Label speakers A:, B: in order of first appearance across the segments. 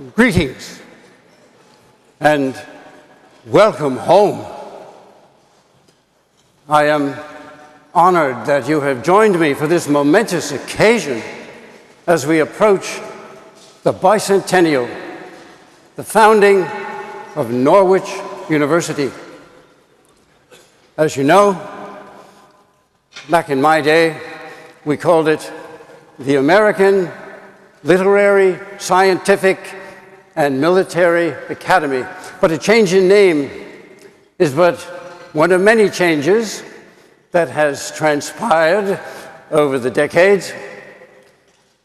A: Greetings and welcome home. I am honored that you have joined me for this momentous occasion as we approach the bicentennial, the founding of Norwich University. As you know, back in my day, we called it the American Literary, Scientific, and Military Academy. But a change in name is but one of many changes that has transpired over the decades.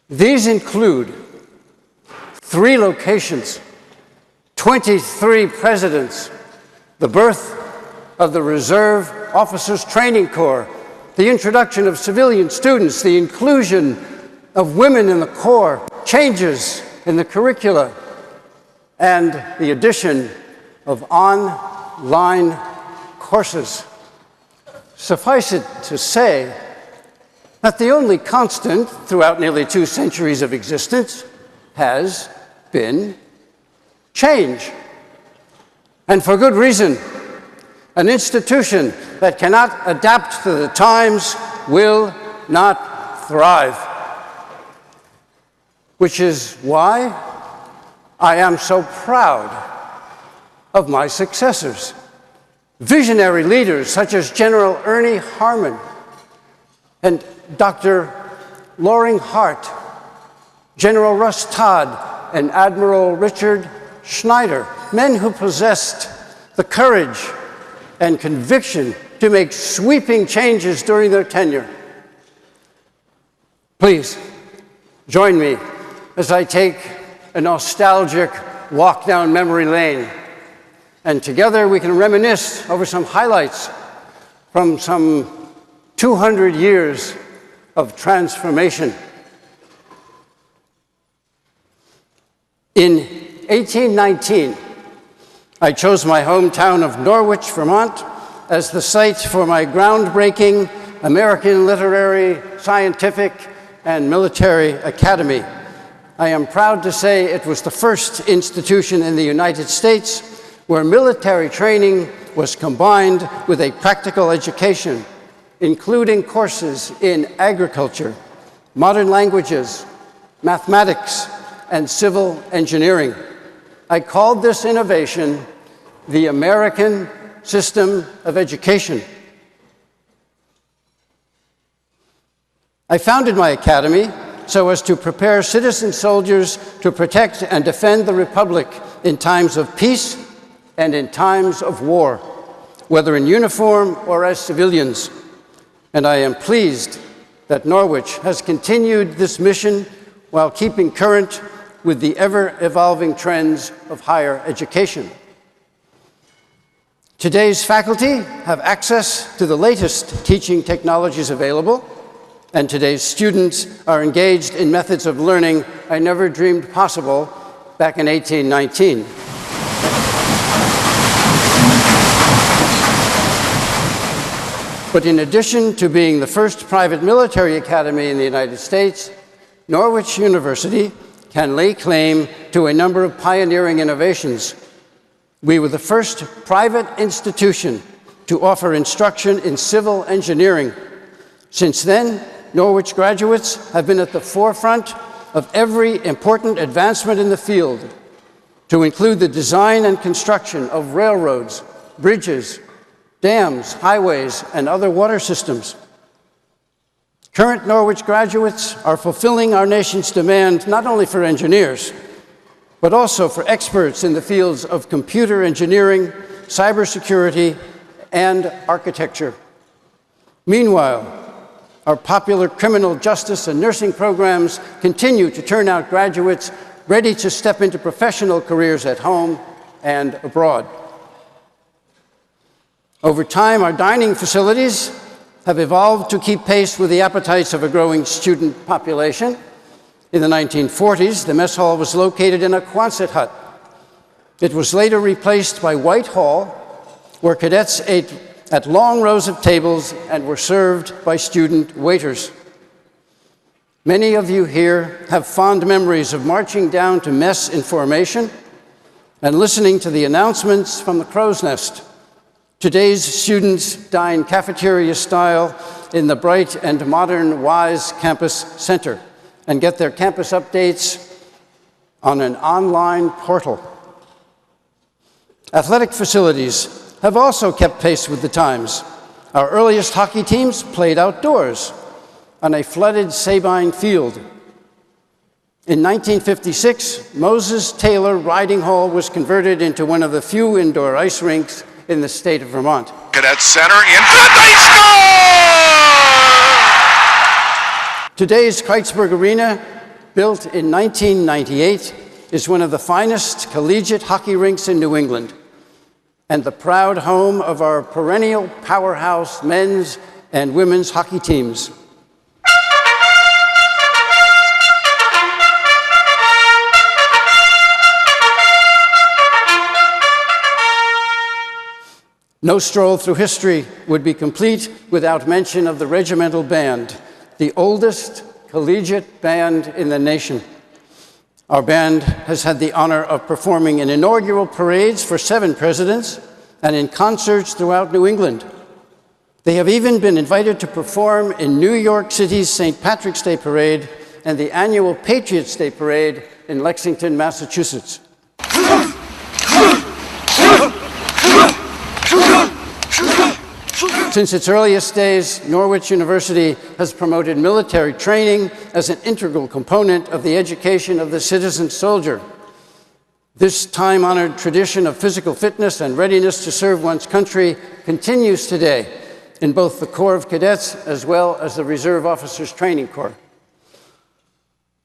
A: These include 3 locations, 23 presidents, the birth of the Reserve Officers Training Corps, the introduction of civilian students, the inclusion of women in the Corps, changes in the curricula, and the addition of online courses. Suffice it to say that the only constant throughout nearly 2 centuries of existence has been change. And for good reason. An institution that cannot adapt to the times will not thrive. Which is why I am so proud of my successors. Visionary leaders such as General Ernie Harmon and Dr. Loring Hart, General Russ Todd, and Admiral Richard Schneider, men who possessed the courage and conviction to make sweeping changes during their tenure. Please join me as I take a nostalgic walk down memory lane, and together we can reminisce over some highlights from some 200 years of transformation. In 1819, I chose my hometown of Norwich, Vermont, as the site for my groundbreaking American Literary, Scientific, and Military Academy. I am proud to say it was the first institution in the United States where military training was combined with a practical education, including courses in agriculture, modern languages, mathematics, and civil engineering. I called this innovation the American System of Education. I founded my academy so as to prepare citizen soldiers to protect and defend the Republic in times of peace and in times of war, whether in uniform or as civilians. And I am pleased that Norwich has continued this mission while keeping current with the ever-evolving trends of higher education. Today's faculty have access to the latest teaching technologies available, and today's students are engaged in methods of learning I never dreamed possible back in 1819. But in addition to being the first private military academy in the United States, Norwich University can lay claim to a number of pioneering innovations. We were the first private institution to offer instruction in civil engineering. Since then, Norwich graduates have been at the forefront of every important advancement in the field, to include the design and construction of railroads, bridges, dams, highways, and other water systems. Current Norwich graduates are fulfilling our nation's demand not only for engineers, but also for experts in the fields of computer engineering, cybersecurity, and architecture. Meanwhile, our popular criminal justice and nursing programs continue to turn out graduates ready to step into professional careers at home and abroad. Over time, our dining facilities have evolved to keep pace with the appetites of a growing student population. In the 1940s, the mess hall was located in a Quonset hut. It was later replaced by White Hall, where cadets ate at long rows of tables and were served by student waiters. Many of you here have fond memories of marching down to mess in formation and listening to the announcements from the crow's nest. Today's students dine cafeteria style in the bright and modern Wise Campus Center and get their campus updates on an online portal. Athletic facilities have also kept pace with the times. Our earliest hockey teams played outdoors on a flooded Sabine field. In 1956, Moses Taylor Riding Hall was converted into one of the few indoor ice rinks in the state of Vermont.
B: Cadet center in front, they score!
A: Today's Kreitzberg Arena, built in 1998, is one of the finest collegiate hockey rinks in New England and the proud home of our perennial powerhouse men's and women's hockey teams. No stroll through history would be complete without mention of the regimental band, the oldest collegiate band in the nation. Our band has had the honor of performing in inaugural parades for 7 presidents and in concerts throughout New England. They have even been invited to perform in New York City's St. Patrick's Day Parade and the annual Patriots' Day Parade in Lexington, Massachusetts. Since its earliest days, Norwich University has promoted military training as an integral component of the education of the citizen soldier. This time-honored tradition of physical fitness and readiness to serve one's country continues today in both the Corps of Cadets as well as the Reserve Officers Training Corps.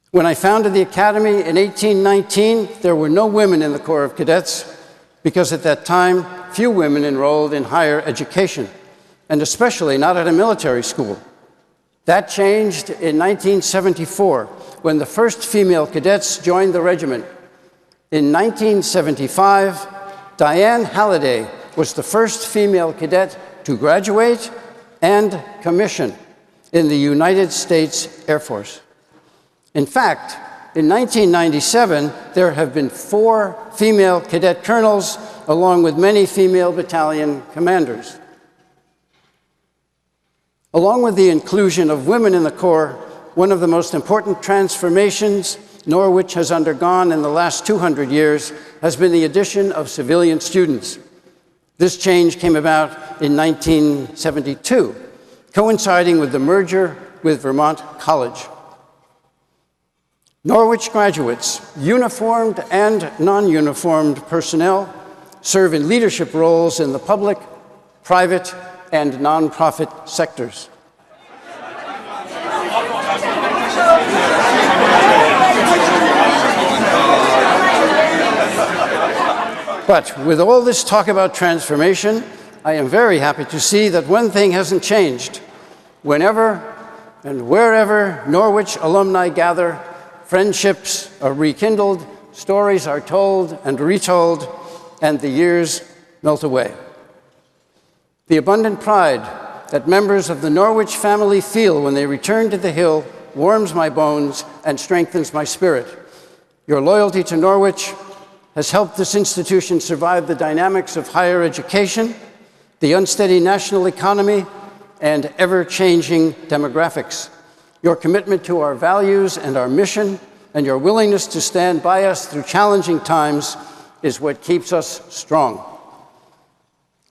A: When I founded the Academy in 1819, there were no women in the Corps of Cadets because at that time, few women enrolled in higher education, and especially not at a military school. That changed in 1974, when the first female cadets joined the regiment. In 1975, Diane Halliday was the first female cadet to graduate and commission in the United States Air Force. In fact, in 1997, there have been 4 female cadet colonels, along with many female battalion commanders. Along with the inclusion of women in the Corps, one of the most important transformations Norwich has undergone in the last 200 years has been the addition of civilian students. This change came about in 1972, coinciding with the merger with Vermont College. Norwich graduates, uniformed and non-uniformed personnel, serve in leadership roles in the public, private, and nonprofit sectors. But with all this talk about transformation, I am very happy to see that one thing hasn't changed. Whenever and wherever Norwich alumni gather, friendships are rekindled, stories are told and retold, and the years melt away. The abundant pride that members of the Norwich family feel when they return to the Hill warms my bones and strengthens my spirit. Your loyalty to Norwich has helped this institution survive the dynamics of higher education, the unsteady national economy, and ever-changing demographics. Your commitment to our values and our mission, and your willingness to stand by us through challenging times is what keeps us strong.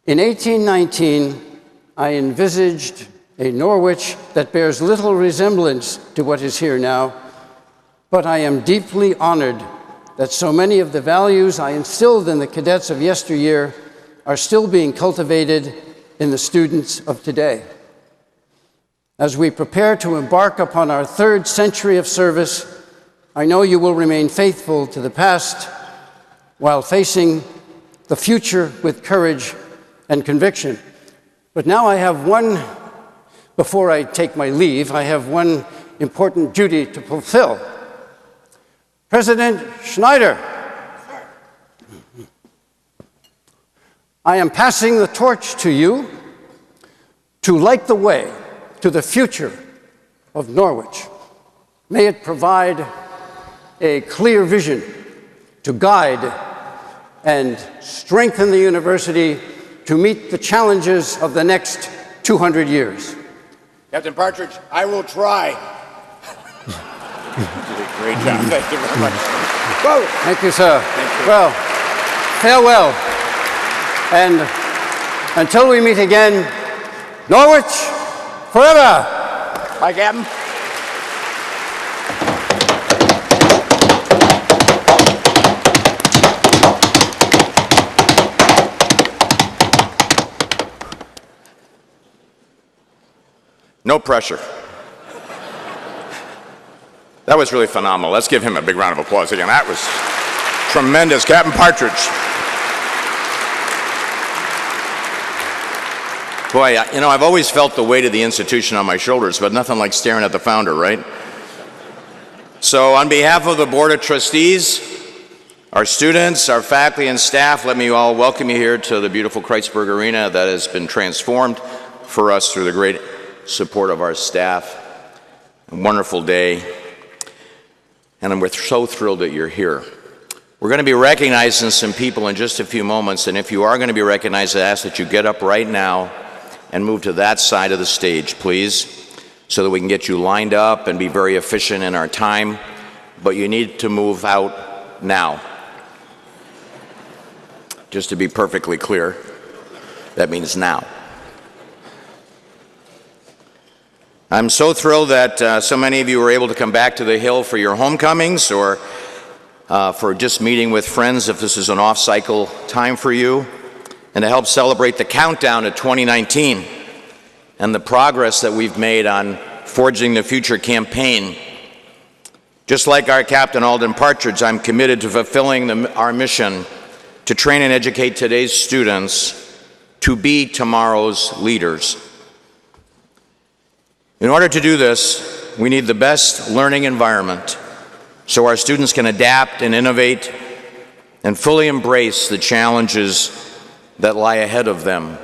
A: In 1819, I envisaged a Norwich that bears little resemblance to what is here now, but I am deeply honored that so many of the values I instilled in the cadets of yesteryear are still being cultivated in the students of today. As we prepare to embark upon our 3rd century of service, I know you will remain faithful to the past while facing the future with courage and conviction. But now I have before I take my leave, I have one important duty to fulfill. President Schneider, I am passing the torch to you to light the way to the future of Norwich. May it provide a clear vision to guide and strengthen the university to meet the challenges of the next 200 years.
B: Captain Partridge, I will try. You did a great job. Thank you very much. Whoa.
A: Thank you, sir.
B: Thank you.
A: Well, farewell. And until we meet again, Norwich forever.
B: Bye, Captain. No pressure. That was really phenomenal. Let's give him a big round of applause again. That was tremendous. Captain Partridge. Boy, you know, I've always felt the weight of the institution on my shoulders, but nothing like staring at the founder, right? So on behalf of the Board of Trustees, our students, our faculty and staff, let me all welcome you here to the beautiful Kreuzberg Arena that has been transformed for us through the great support of our staff. A wonderful day, and we're so thrilled that you're here. We're going to be recognizing some people in just a few moments, and if you are going to be recognized, I ask that you get up right now and move to that side of the stage, please, so that we can get you lined up and be very efficient in our time, but you need to move out now. Just to be perfectly clear, that means now. I'm so thrilled that so many of you were able to come back to the Hill for your homecomings or for just meeting with friends if this is an off-cycle time for you, and to help celebrate the countdown to 2019 and the progress that we've made on Forging the Future campaign. Just like our Captain Alden Partridge, I'm committed to fulfilling our mission to train and educate today's students to be tomorrow's leaders. In order to do this, we need the best learning environment so our students can adapt and innovate and fully embrace the challenges that lie ahead of them.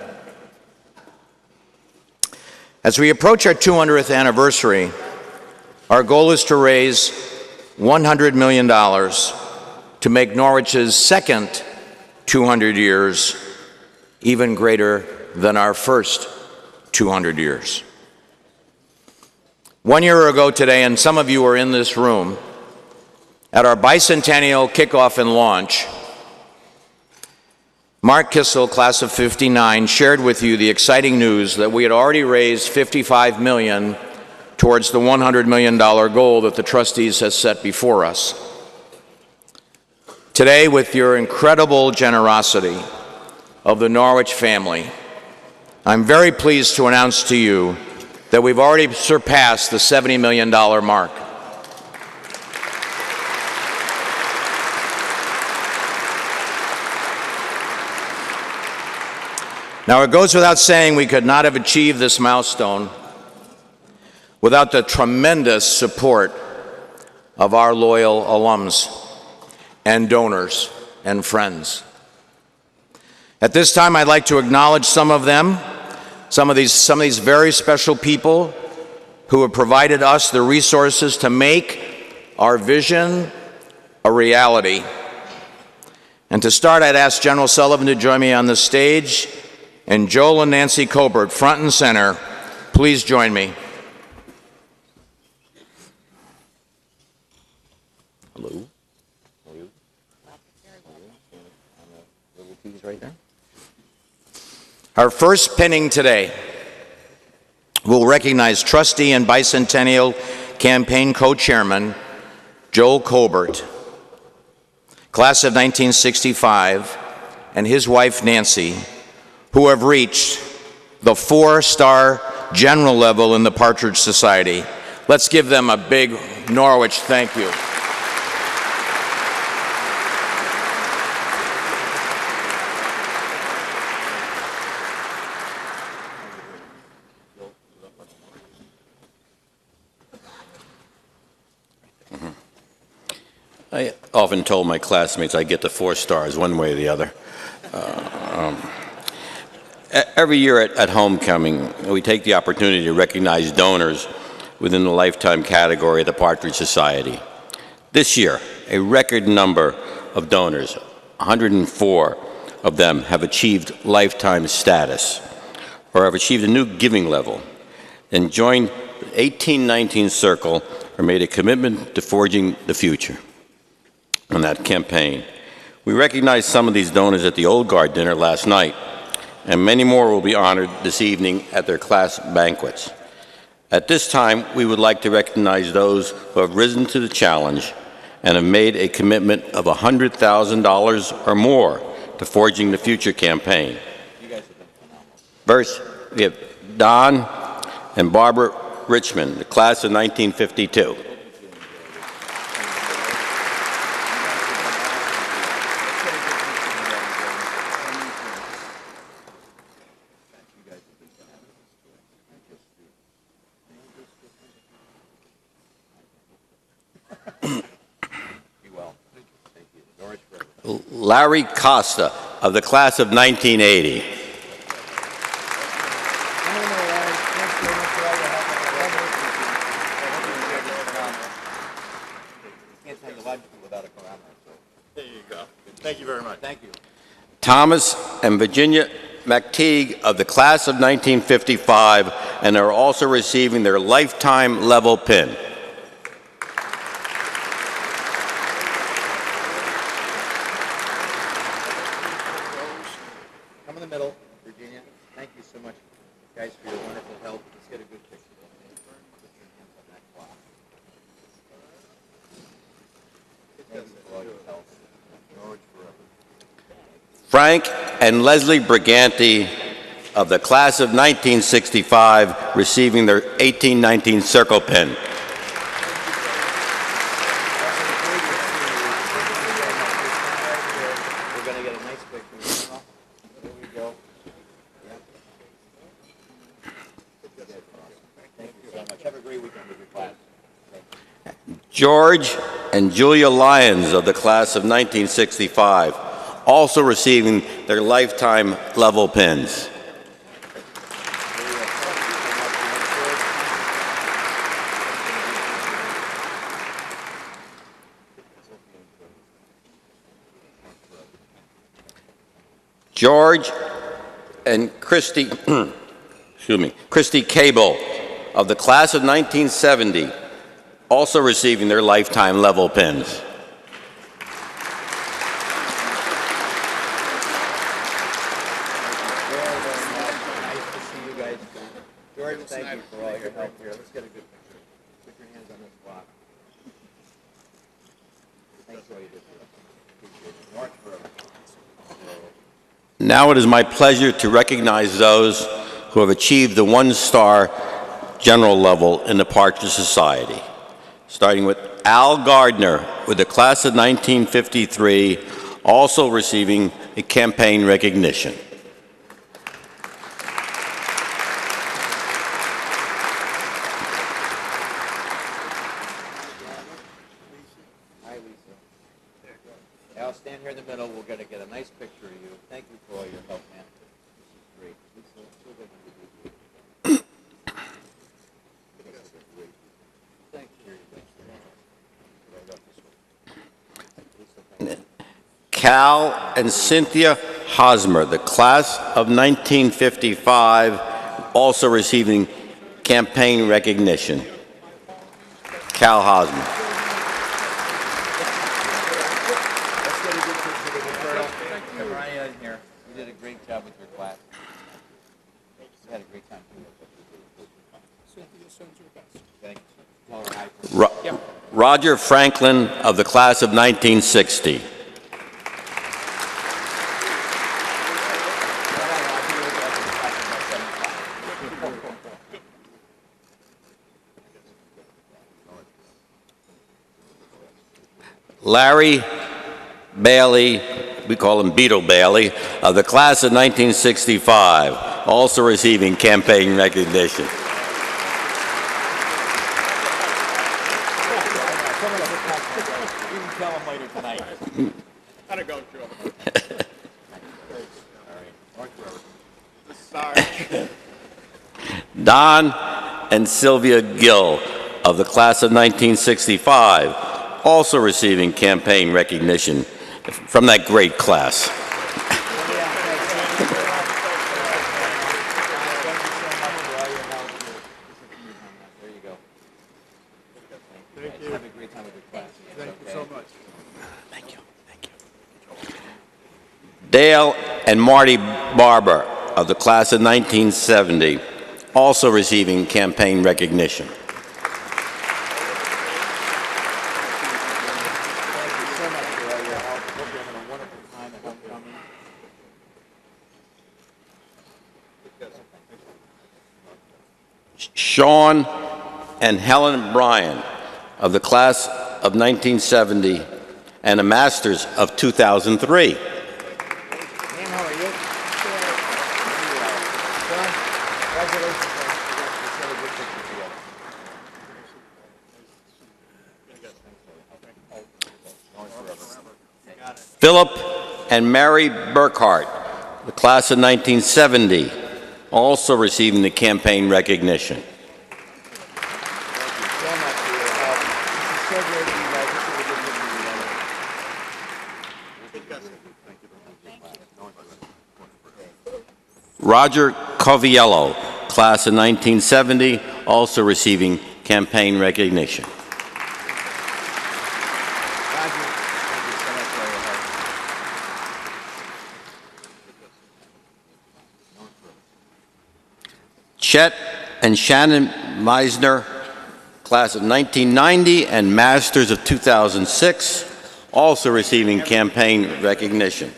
B: As we approach our 200th anniversary, our goal is to raise $100 million to make Norwich's second 200 years even greater than our first 200 years. 1 year ago today, and some of you were in this room, at our bicentennial kickoff and launch, Mark Kissel, class of '59, shared with you the exciting news that we had already raised $55 million towards the $100 million goal that the trustees has set before us. Today, with your incredible generosity of the Norwich family, I'm very pleased to announce to you that we've already surpassed the $70 million mark. Now, it goes without saying we could not have achieved this milestone without the tremendous support of our loyal alums and donors and friends. At this time, I'd like to acknowledge some of them, some of these very special people who have provided us the resources to make our vision a reality. And to start, I'd ask General Sullivan to join me on the stage, and Joel and Nancy Colbert, front and center, please join me. Hello. Right there. Our first pinning today will recognize trustee and bicentennial campaign co-chairman Joel Colbert, class of 1965, and his wife Nancy, who have reached the 4-star general level in the Partridge Society. Let's give them a big Norwich thank you.
C: I often told my classmates I get the 4 stars one way or the other. Every year at homecoming, we take the opportunity to recognize donors within the lifetime category of the Partridge Society. This year, a record number of donors, 104 of them, have achieved lifetime status or have achieved a new giving level and joined the 1819 Circle or made a commitment to forging the future on that campaign. We recognized some of these donors at the Old Guard dinner last night, and many more will be honored this evening at their class banquets. At this time, we would like to recognize those who have risen to the challenge and have made a commitment of $100,000 or more to Forging the Future campaign. First, we have Don and Barbara Richmond, the class of 1952. Larry Costa of the class of 1980.
B: There you go. Thank you very much. Thank you.
C: Thomas and Virginia McTeague of the class of 1955 and are also receiving their lifetime level pin.
B: Come in the middle, Virginia. Thank you so much, guys, for your wonderful help. Let's get a good picture. Put your hands on that clock. Thank you for all your help. George forever.
C: Frank and Leslie Briganti of the class of 1965 receiving their 1819 Circle pin.
B: We're going to get a nice picture. There we go. Thank you so much. Have a great weekend with your class.
C: George and Julia Lyons of the class of 1965 also receiving their lifetime level pins. George and Christy, excuse me, Christy Cable of the class of 1970 also receiving their lifetime level pins.
B: Nice to see you guys. George, thank you for all your help here. Let's get a good picture. Put your hands on this block. Thanks for all you did for us. Appreciate it. March forever.
C: Now it is my pleasure to recognize those who have achieved the one-star general level in the Partridge Society, starting with Al Gardner with the class of 1953, also receiving a campaign recognition.
B: Hi, Lisa. Al, stand here in the middle. We're going to get a nice picture of you. Thank you for all your help, man. This is great. Lisa, it's so good to be with you. Thank you.
C: Cal and Cynthia Hosmer, the class of 1955, also receiving campaign recognition. Cal Hosmer.
B: Let's get a good picture with you, Colonel. Come right in here. You did a great job with your class. You had a great time too.
D: Cynthia sends her best.
B: Thank you. Tell her hi.
C: Roger Franklin of the class of 1960. Larry Bailey, we call him Beetle Bailey, of the class of 1965, also receiving campaign recognition.
B: You can tell him later tonight.
D: How'd it go, Joe?
B: All right.
D: Sorry.
C: Don and Sylvia Gill of the class of 1965, also receiving campaign recognition from that great class. Dale and Marty Barber of the class of 1970, also receiving campaign recognition. Sean and Helen Bryan of the class of 1970 and a master's of 2003. Philip and Mary Burkhart, the class of 1970, also receiving the campaign recognition. Roger Coviello, class of 1970, also receiving campaign recognition. Chet and Shannon Meisner, class of 1990 and masters of 2006, also receiving campaign recognition.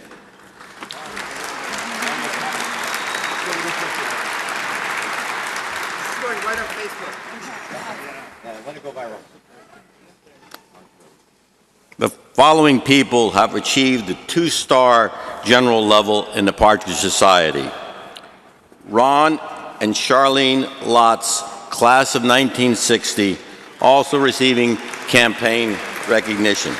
C: The following people have achieved the 2-star general level in the Partridge Society. Ron and Charlene Lotz, class of 1960, also receiving campaign recognition.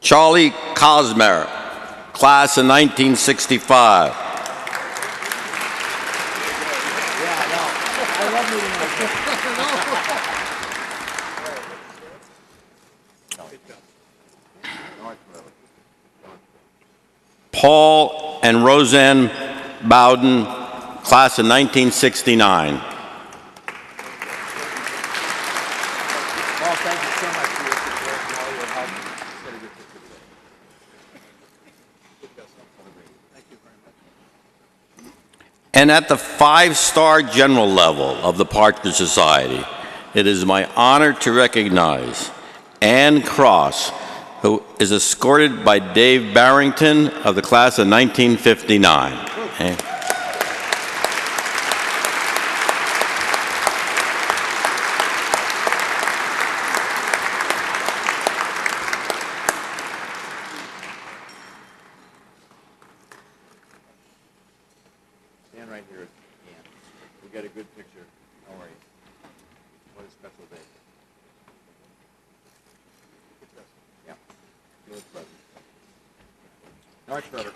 C: Charlie Cosmer, class of 1965. Paul and Roseanne Bowden, class of 1969. And at the 5-star general level of the Partridge Society, it is my honor to recognize Ann Cross, who is escorted by Dave Barrington of the class of 1959. Okay.
B: Stand right here, Ann. We got a good picture. How are you? What a special day. Yeah. You look better. Much better.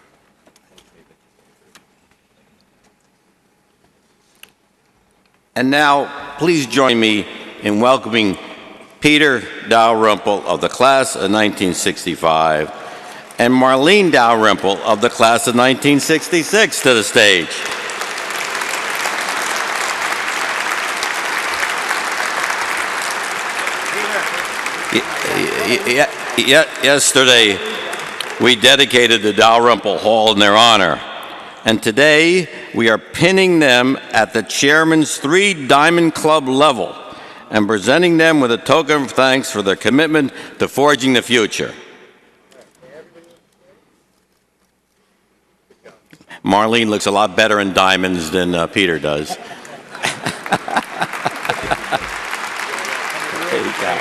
C: And now, please join me in welcoming Peter Dalrymple of the class of 1965 and Marlene Dalrymple of the class of 1966 to the stage. Yesterday, we dedicated the Dalrymple Hall in their honor, and today we are pinning them at the chairman's 3 Diamond Club level and presenting them with a token of thanks for their commitment to forging the future. Marlene looks a lot better in diamonds than Peter does. There you go.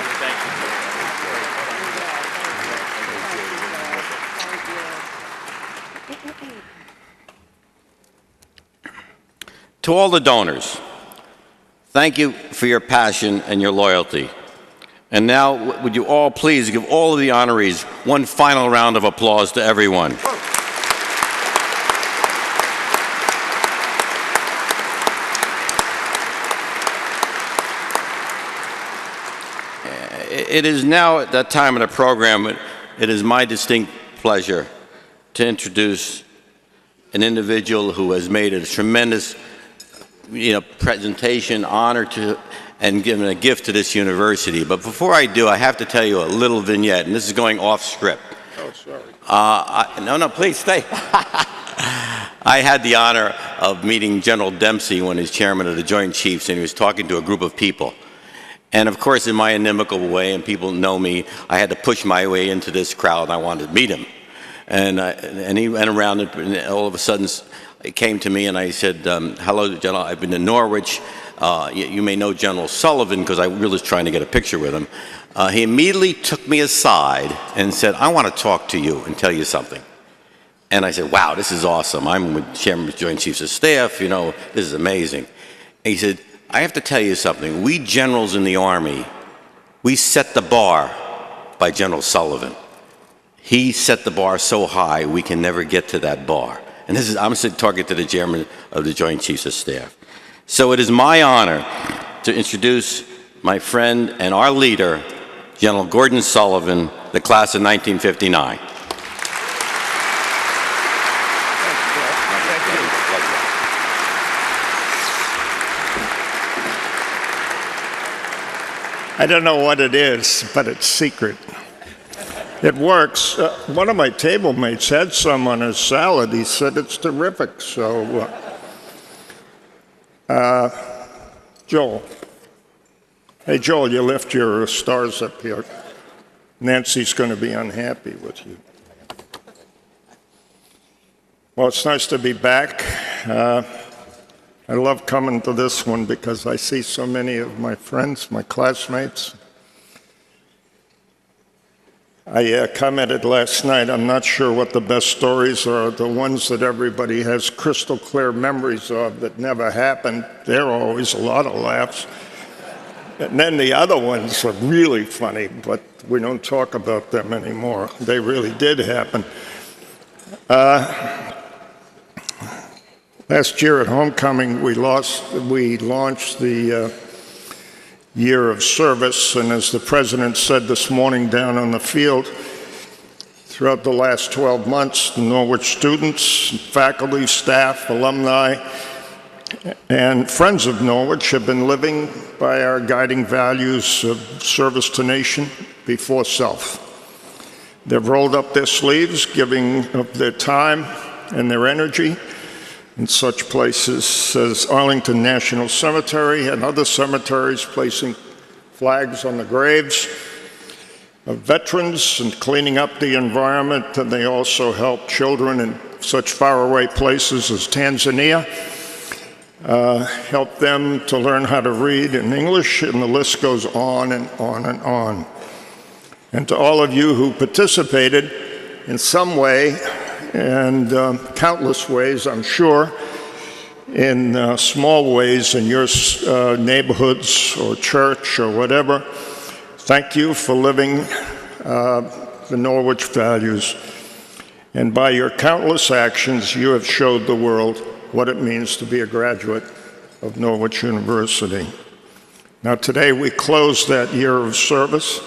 C: To all the donors, thank you for your passion and your loyalty And now, would you all please give all of the honorees one final round of applause to everyone. It is now at that time of the program, it is my distinct pleasure to introduce an individual who has made a tremendous presentation, honor to, and given a gift to this university. But before I do, I have to tell you a little vignette, and this is going off script.
D: Oh, sorry.
C: No, please stay. I had the honor of meeting General Dempsey when he was chairman of the Joint Chiefs, and he was talking to a group of people. And of course, in my inimical way, and people know me, I had to push my way into this crowd, and I wanted to meet him. And he went around, and all of a sudden, he came to me, and I said, hello, General, I've been to Norwich. You may know General Sullivan, because I really was trying to get a picture with him. He immediately took me aside and said, I want to talk to you and tell you something. And I said, wow, this is awesome. I'm with Chairman of the Joint Chiefs of Staff, this is amazing. And he said, I have to tell you something. We generals in the Army, we set the bar by General Sullivan. He set the bar so high, we can never get to that bar. And I'm talking to the Chairman of the Joint Chiefs of Staff. So it is my honor to introduce my friend and our leader, General Gordon Sullivan, the class of 1959.
E: I don't know what it is, but it's secret. It works. One of my table mates had some on his salad. He said it's terrific. So, Joel. Hey, Joel, you left your stars up here. Nancy's going to be unhappy with you. Well, it's nice to be back. I love coming to this one because I see so many of my friends, my classmates. I commented last night, I'm not sure what the best stories are, the ones that everybody has crystal clear memories of that never happened. There are always a lot of laughs. And then the other ones are really funny, but we don't talk about them anymore. They really did happen. Last year at homecoming, we launched the year of service, and as the president said this morning down on the field, throughout the last 12 months, the Norwich students, faculty, staff, alumni, and friends of Norwich have been living by our guiding values of service to nation before self. They've rolled up their sleeves, giving of their time and their energy in such places as Arlington National Cemetery and other cemeteries, placing flags on the graves of veterans and cleaning up the environment. And they also help children in such faraway places as Tanzania, help them to learn how to read in English, and the list goes on and on and on. And to all of you who participated in some way, and countless ways, I'm sure, in small ways in your neighborhoods or church or whatever. Thank you for living the Norwich values. And by your countless actions, you have showed the world what it means to be a graduate of Norwich University. Now today we close that year of service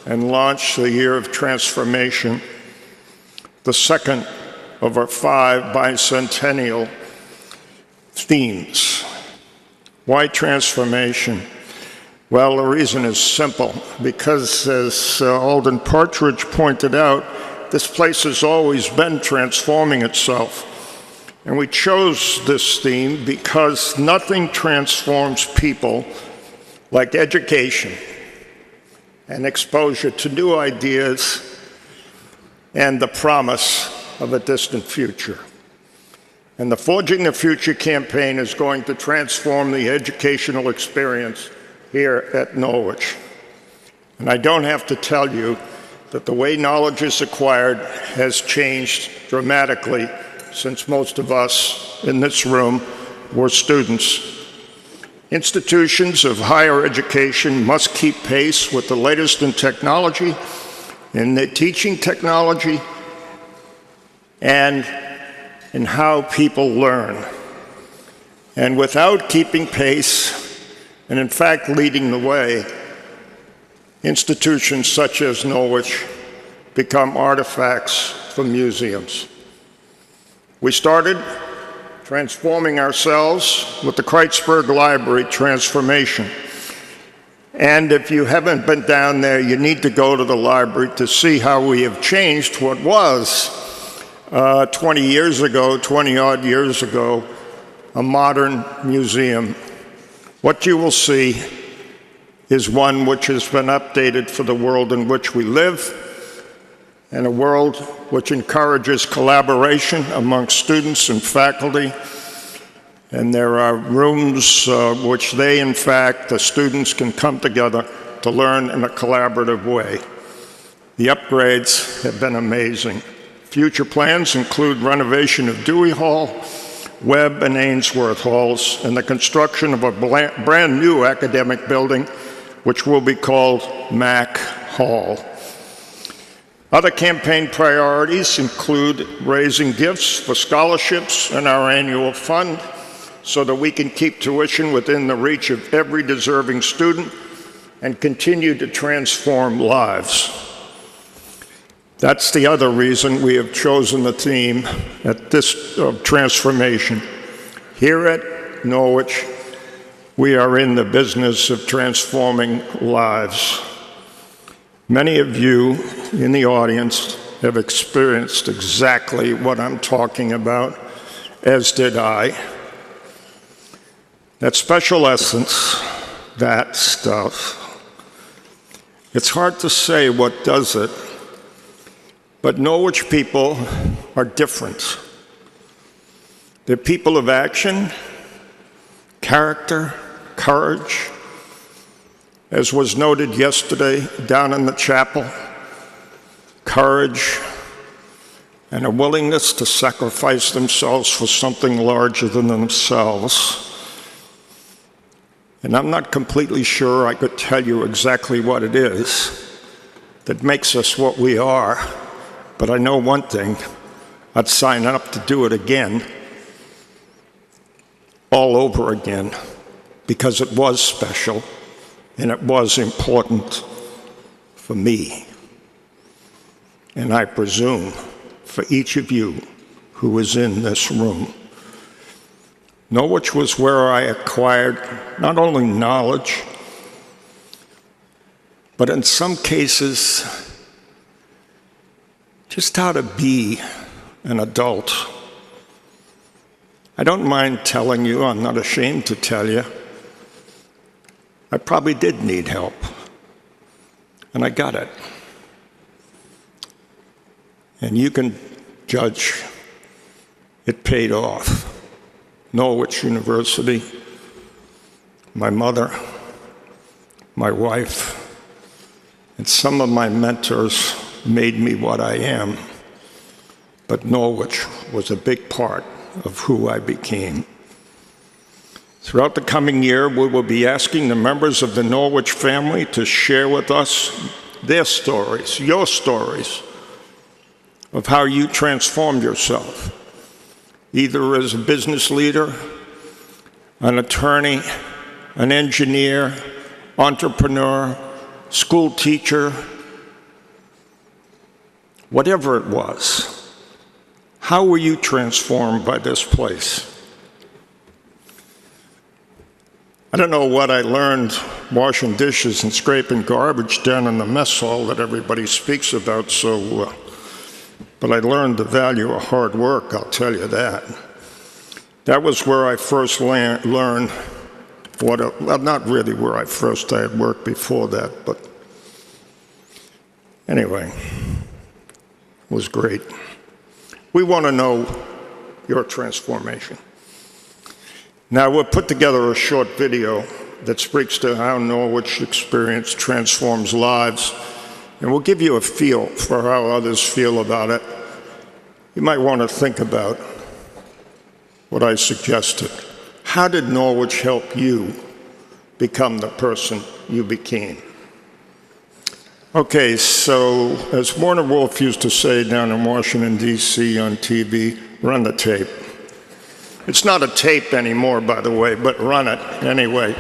E: and launch the year of transformation, the second of our 5 bicentennial themes. Why transformation? Well, the reason is simple, because as Alden Partridge pointed out, this place has always been transforming itself. And we chose this theme because nothing transforms people like education and exposure to new ideas and the promise of a distant future. And the Forging the Future campaign is going to transform the educational experience here at Norwich. And I don't have to tell you that the way knowledge is acquired has changed dramatically since most of us in this room were students. Institutions of higher education must keep pace with the latest in technology, in the teaching technology, and in how people learn. And without keeping pace, and in fact leading the way, institutions such as Norwich become artifacts for museums. We started transforming ourselves with the Kreitzberg Library transformation. And if you haven't been down there, you need to go to the library to see how we have changed what was 20 years ago, 20-odd years ago, a modern museum. What you will see is one which has been updated for the world in which we live, and a world which encourages collaboration among students and faculty. And there are rooms which the students can come together to learn in a collaborative way. The upgrades have been amazing. Future plans include renovation of Dewey Hall, Webb and Ainsworth Halls, and the construction of a brand new academic building, which will be called Mack Hall. Other campaign priorities include raising gifts for scholarships in our annual fund so that we can keep tuition within the reach of every deserving student and continue to transform lives. That's the other reason we have chosen the theme of transformation. Here at Norwich, we are in the business of transforming lives. Many of you in the audience have experienced exactly what I'm talking about, as did I. That special essence, that stuff, it's hard to say what does it, but Norwich people are different. They're people of action, character, courage. As was noted yesterday down in the chapel, courage and a willingness to sacrifice themselves for something larger than themselves. And I'm not completely sure I could tell you exactly what it is that makes us what we are, but I know one thing: I'd sign up to do it again, all over again, because it was special. And it was important for me, and I presume for each of you who is in this room. Norwich was where I acquired not only knowledge, but in some cases, just how to be an adult. I don't mind telling you, I'm not ashamed to tell you, I probably did need help, and I got it. And you can judge it paid off. Norwich University, my mother, my wife, and some of my mentors made me what I am, but Norwich was a big part of who I became. Throughout the coming year, we will be asking the members of the Norwich family to share with us their stories, your stories, of how you transformed yourself, either as a business leader, an attorney, an engineer, entrepreneur, school teacher, whatever it was. How were you transformed by this place? I don't know what I learned washing dishes and scraping garbage down in the mess hall that everybody speaks about, but I learned the value of hard work, I'll tell you that. That was where I first learned well, not really where I had worked before that, but anyway, it was great. We want to know your transformation. Now, we'll put together a short video that speaks to how Norwich experience transforms lives, and we'll give you a feel for how others feel about it. You might want to think about what I suggested. How did Norwich help you become the person you became. Okay, so as Warner Wolf used to say down in Washington, D.C. on TV, run the tape. It's not a tape anymore, by the way, but run it anyway.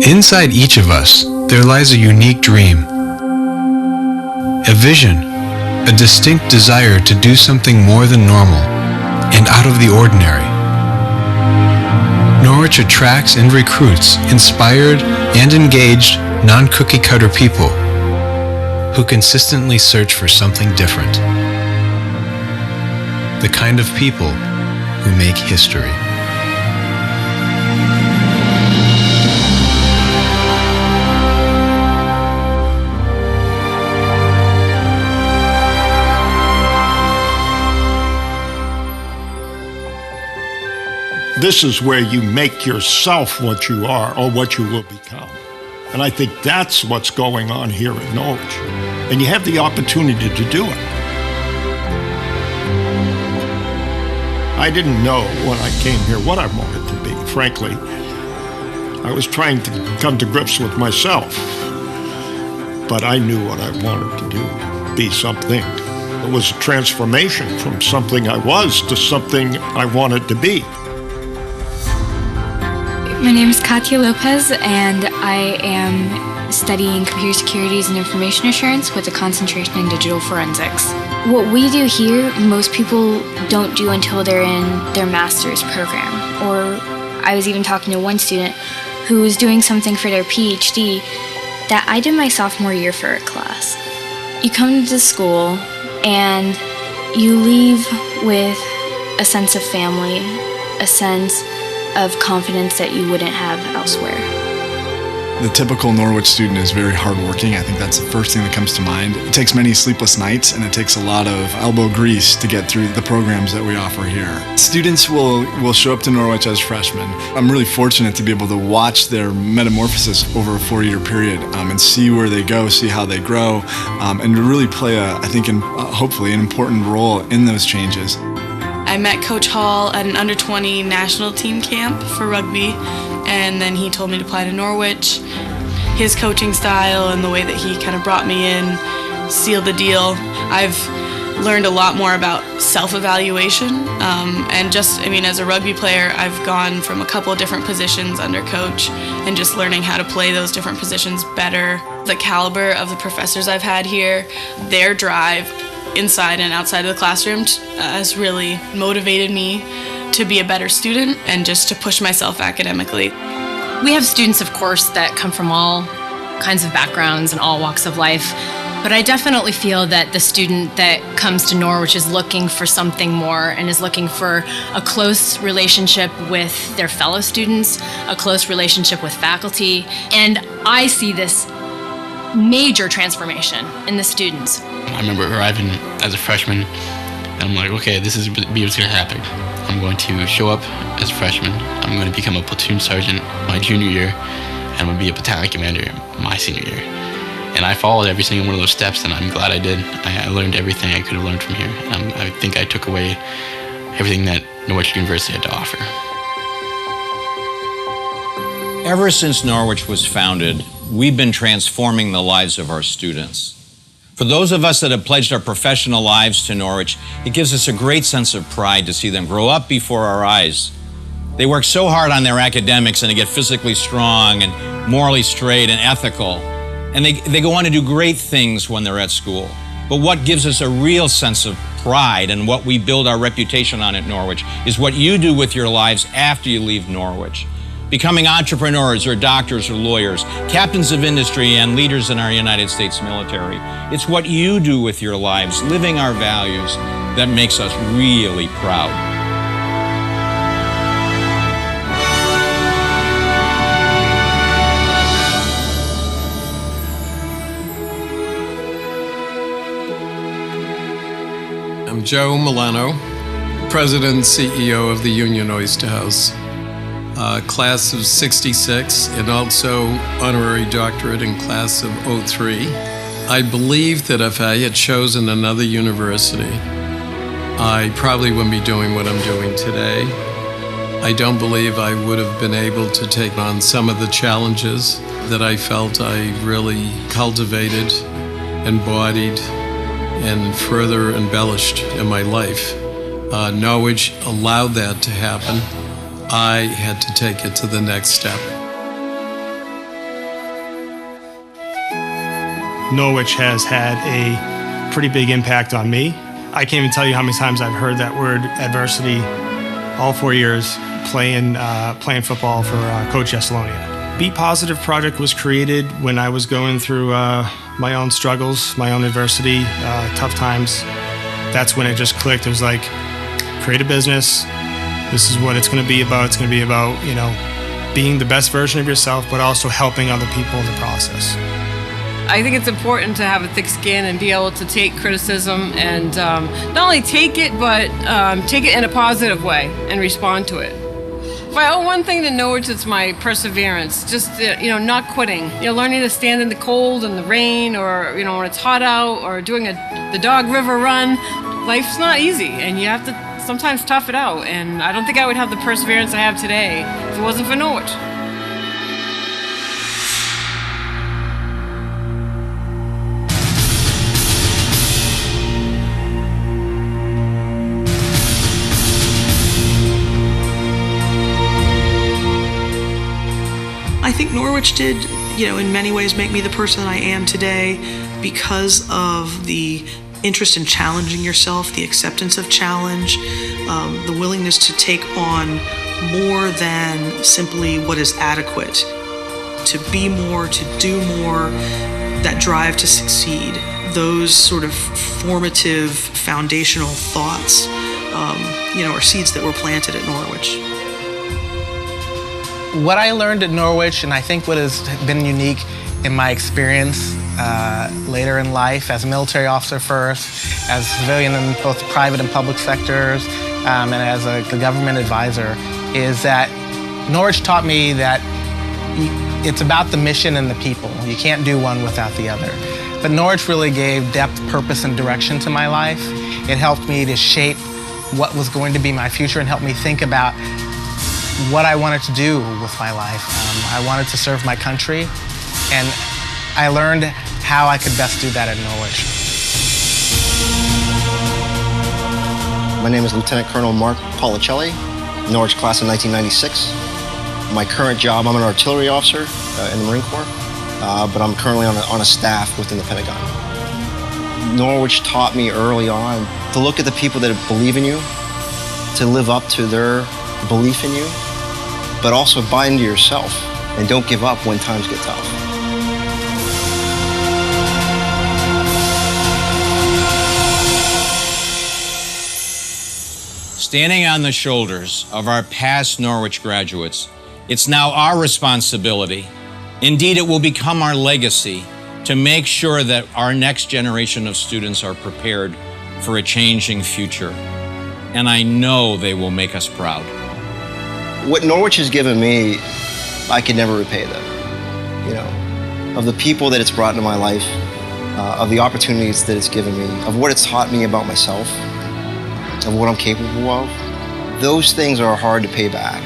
F: Inside each of us, there lies a unique dream, a vision, a distinct desire to do something more than normal and out of the ordinary. Norwich attracts and recruits inspired and engaged non-cookie cutter people who consistently search for something different. The kind of people who make history.
E: This is where you make yourself what you are or what you will become. And I think that's what's going on here at Norwich. And you have the opportunity to do it. I didn't know when I came here what I wanted to be, frankly. I was trying to come to grips with myself. But I knew what I wanted to do, be something. It was a transformation from something I was to something I wanted to be.
G: My name is Katia Lopez, and I am studying computer securities and information assurance with a concentration in digital forensics. What we do here, most people don't do until they're in their master's program. Or I was even talking to one student who was doing something for their PhD that I did my sophomore year for a class. You come to school and you leave with a sense of family, a sense of confidence that you wouldn't have elsewhere.
H: The typical Norwich student is very hardworking. I think that's the first thing that comes to mind. It takes many sleepless nights, and it takes a lot of elbow grease to get through the programs that we offer here. Students will show up to Norwich as freshmen. I'm really fortunate to be able to watch their metamorphosis over a 4-year period and see where they go, see how they grow, and to really play hopefully an important role in those changes.
I: I met Coach Hall at an under-20 national team camp for rugby, and then he told me to apply to Norwich. His coaching style and the way that he kind of brought me in sealed the deal. I've learned a lot more about self-evaluation, and as a rugby player, I've gone from a couple of different positions under coach and just learning how to play those different positions better. The caliber of the professors I've had here, their drive, inside and outside of the classroom has really motivated me to be a better student and just to push myself academically.
J: We have students, of course, that come from all kinds of backgrounds and all walks of life, but I definitely feel that the student that comes to Norwich is looking for something more and is looking for a close relationship with their fellow students, a close relationship with faculty, and I see this major transformation in the students.
K: I remember arriving as a freshman, and I'm like, okay, this is what's going to happen. I'm going to show up as a freshman. I'm going to become a platoon sergeant my junior year, and I'm going to be a battalion commander my senior year. And I followed every single one of those steps, and I'm glad I did. I learned everything I could have learned from here. And I think I took away everything that Norwich University had to offer.
L: Ever since Norwich was founded, we've been transforming the lives of our students. For those of us that have pledged our professional lives to Norwich, it gives us a great sense of pride to see them grow up before our eyes. They work so hard on their academics and they get physically strong and morally straight and ethical. And they go on to do great things when they're at school. But what gives us a real sense of pride and what we build our reputation on at Norwich is what you do with your lives after you leave Norwich. Becoming entrepreneurs or doctors or lawyers, captains of industry and leaders in our United States military. It's what you do with your lives, living our values, that makes us really proud.
M: I'm Joe Milano, President and CEO of the Union Oyster House. class of 66, and also honorary doctorate in class of 03. I believe that if I had chosen another university, I probably wouldn't be doing what I'm doing today. I don't believe I would have been able to take on some of the challenges that I felt I really cultivated, embodied, and further embellished in my life. Norwich allowed that to happen. I had to take it to the next step.
N: Norwich has had a pretty big impact on me. I can't even tell you how many times I've heard that word adversity all 4 years playing football for Coach Yesalonia. Be Positive Project was created when I was going through my own struggles, my own adversity, tough times. That's when it just clicked. It was like, create a business. This is what it's going to be about. It's going to be about, being the best version of yourself, but also helping other people in the process.
O: I think it's important to have a thick skin and be able to take criticism and not only take it, but take it in a positive way and respond to it. If I owe one thing to Norwich, it's my perseverance. Just, not quitting. Learning to stand in the cold and the rain, or, when it's hot out, or doing the Dog River run. Life's not easy, and you have to sometimes tough it out. And I don't think I would have the perseverance I have today if it wasn't for Norwich.
P: I think Norwich did, in many ways make me the person I am today because of the interest in challenging yourself, the acceptance of challenge, the willingness to take on more than simply what is adequate, to be more, to do more, that drive to succeed. Those sort of formative, foundational thoughts, are seeds that were planted at Norwich.
Q: What I learned at Norwich, and I think what has been unique in my experience later in life, as a military officer first, as a civilian in both the private and public sectors, and as a government advisor, is that Norwich taught me that it's about the mission and the people. You can't do one without the other. But Norwich really gave depth, purpose, and direction to my life. It helped me to shape what was going to be my future and helped me think about what I wanted to do with my life. I wanted to serve my country, and I learned how I could best do that at Norwich.
R: My name is Lieutenant Colonel Mark Policelli, Norwich class of 1996. My current job, I'm an artillery officer in the Marine Corps, but I'm currently on a staff within the Pentagon. Norwich taught me early on to look at the people that believe in you, to live up to their belief in you, but also buy into yourself and don't give up when times get tough.
L: Standing on the shoulders of our past Norwich graduates, it's now our responsibility, indeed it will become our legacy, to make sure that our next generation of students are prepared for a changing future. And I know they will make us proud.
R: What Norwich has given me, I could never repay them. Of the people that it's brought into my life, of the opportunities that it's given me, of what it's taught me about myself, of what I'm capable of, those things are hard to pay back.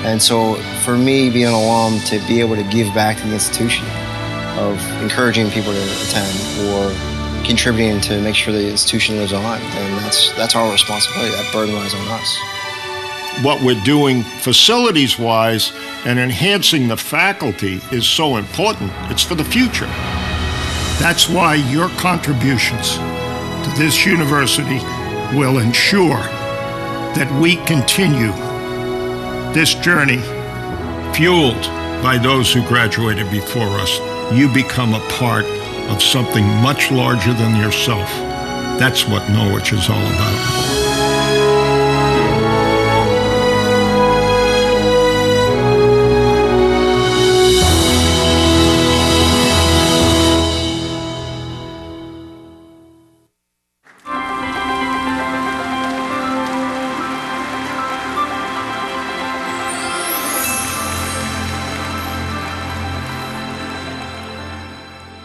R: And so for me, being an alum, to be able to give back to the institution, of encouraging people to attend or contributing to make sure the institution lives on, and that's our responsibility. That burden lies on us.
E: What we're doing facilities-wise and enhancing the faculty is so important. It's for the future. That's why your contributions to this university will ensure that we continue this journey fueled by those who graduated before us. You become a part of something much larger than yourself. That's what Norwich is all about.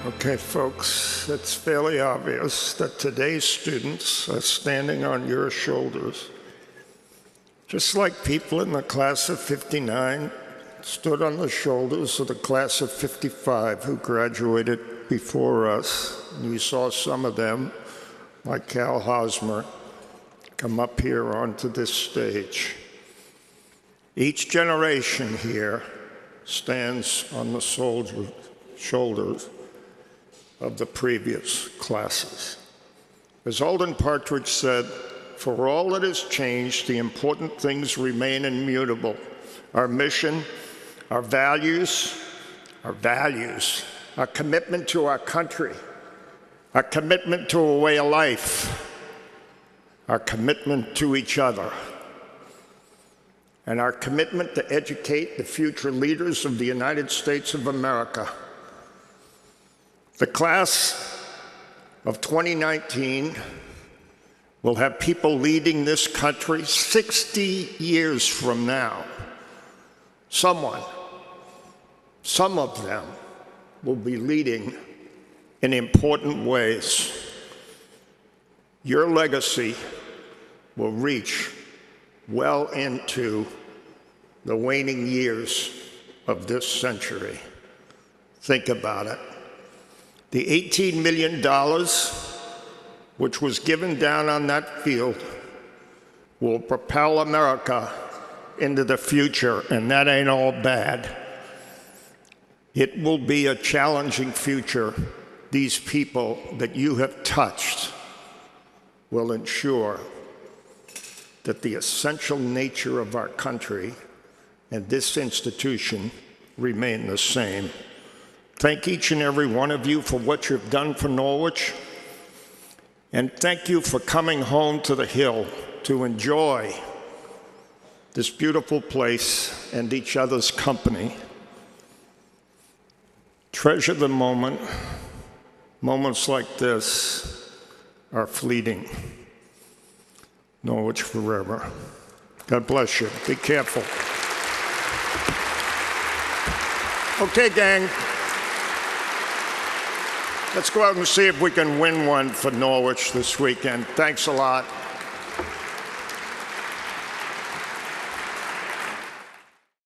E: Okay, folks, it's fairly obvious that today's students are standing on your shoulders, just like people in the class of '59 stood on the shoulders of the class of '55 who graduated before us. And you saw some of them, like Cal Hosmer, come up here onto this stage. Each generation here stands on the shoulders of the previous classes. As Alden Partridge said, "For all that has changed, the important things remain immutable. Our mission, our values, our commitment to our country, our commitment to a way of life, our commitment to each other, and our commitment to educate the future leaders of the United States of America." The class of 2019 will have people leading this country 60 years from now. Some of them will be leading in important ways. Your legacy will reach well into the waning years of this century. Think about it. The $18 million which was given down on that field will propel America into the future, and that ain't all bad. It will be a challenging future. These people that you have touched will ensure that the essential nature of our country and this institution remain the same. Thank each and every one of you for what you've done for Norwich, and thank you for coming home to the Hill to enjoy this beautiful place and each other's company. Treasure the moment. Moments like this are fleeting. Norwich forever. God bless you. Be careful. Okay, gang. Let's go out and see if we can win one for Norwich this weekend. Thanks a lot.